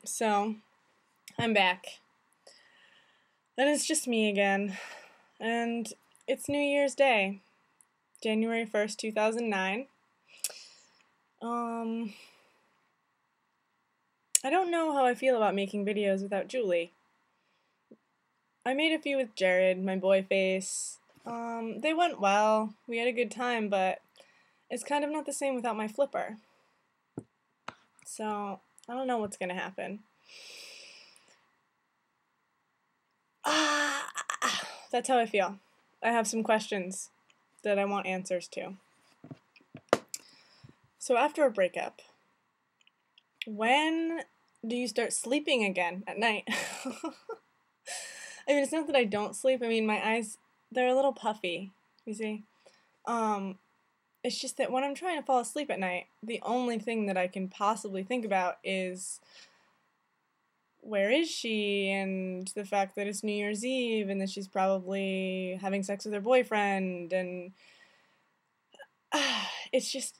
So, I'm back. And it's just me again. And it's New Year's Day, January 1st, 2009. I don't know how I feel about making videos without Julie. I made a few with Jared, my boy face. They went well. We had a good time, but it's kind of not the same without my flipper. So, I don't know what's gonna happen. That's how I feel. I have some questions that I want answers to. So after a breakup, when do you start sleeping again at night? I mean, it's not that I don't sleep. I mean, my eyes, they're a little puffy, you see. It's just that when I'm trying to fall asleep at night, the only thing that I can possibly think about is where is she, and the fact that it's New Year's Eve and that she's probably having sex with her boyfriend, and it's just,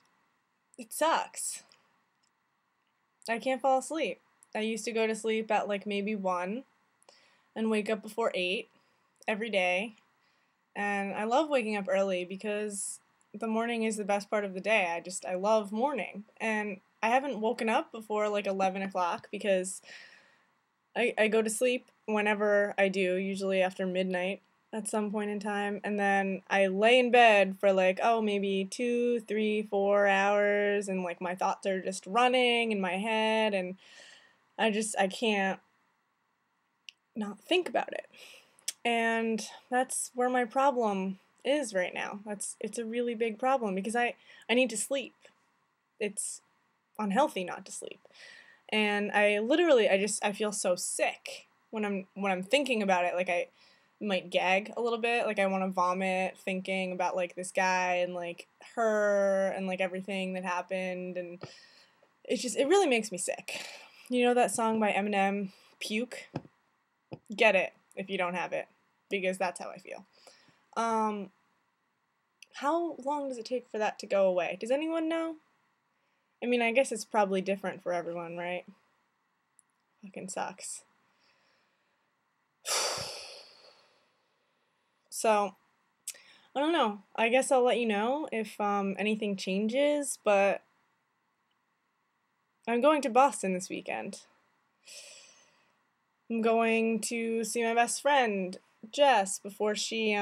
it sucks. I can't fall asleep. I used to go to sleep at like maybe 1 and wake up before 8 every day, and I love waking up early because the morning is the best part of the day. I love morning, and I haven't woken up before like 11 o'clock because I go to sleep whenever I do, usually after midnight at some point in time, and then I lay in bed for like, maybe 2, 3, 4 hours, and like my thoughts are just running in my head, and I can't not think about it. And that's where my problem is right now. It's a really big problem because I need to sleep. It's unhealthy not to sleep. And I feel so sick when I'm thinking about it. Like I might gag a little bit, like I want to vomit thinking about like this guy and like her and like everything that happened, and it really makes me sick. You know that song by Eminem, Puke? Get it if you don't have it, because that's how I feel. How long does it take for that to go away? Does anyone know? I mean, I guess it's probably different for everyone, right? Fucking sucks. So, I don't know. I guess I'll let you know if anything changes, but I'm going to Boston this weekend. I'm going to see my best friend, Jess, before she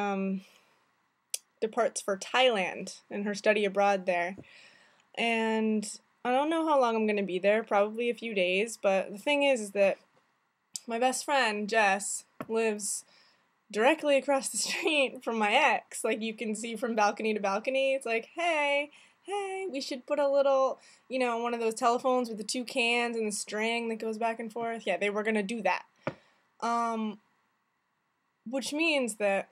departs for Thailand and her study abroad there. And I don't know how long I'm going to be there, probably a few days, but the thing is that my best friend, Jess, lives directly across the street from my ex. Like, you can see from balcony to balcony. It's like, hey, we should put a little, one of those telephones with the 2 cans and the string that goes back and forth. Yeah, they were going to do that. Which means that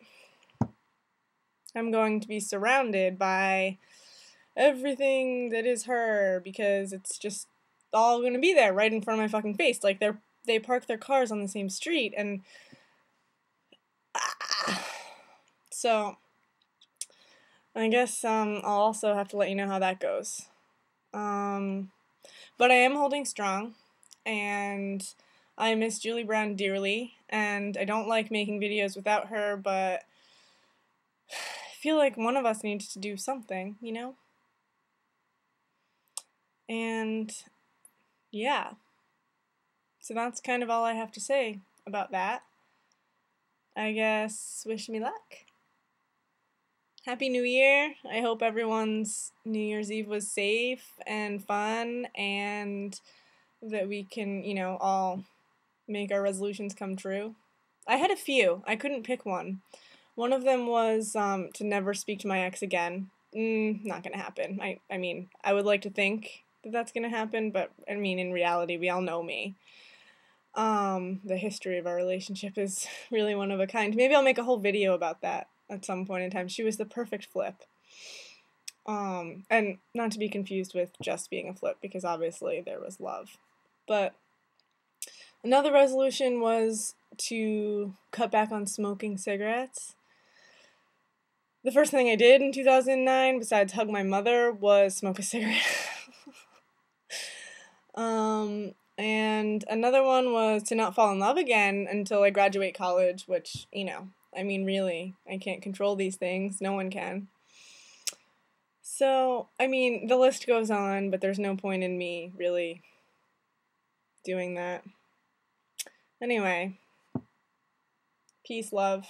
I'm going to be surrounded by everything that is her, because it's just all gonna be there right in front of my fucking face. Like, they park their cars on the same street, and so I guess I'll also have to let you know how that goes. But I am holding strong, and I miss Julie Brown dearly, and I don't like making videos without her, but I feel like one of us needs to do something, And yeah, so that's kind of all I have to say about that. I guess wish me luck. Happy New Year. I hope everyone's New Year's Eve was safe and fun, and that we can, all make our resolutions come true. I had a few. I couldn't pick one. One of them was to never speak to my ex again. Not gonna happen. I mean, I would like to think that that's gonna happen, but I mean, in reality, we all know me. The history of our relationship is really one of a kind. Maybe I'll make a whole video about that at some point in time. She was the perfect flip. And not to be confused with just being a flip, because obviously there was love. But another resolution was to cut back on smoking cigarettes. The first thing I did in 2009, besides hug my mother, was smoke a cigarette. And another one was to not fall in love again until I graduate college, which, I mean, really, I can't control these things. No one can. So, I mean, the list goes on, but there's no point in me really doing that. Anyway, peace, love.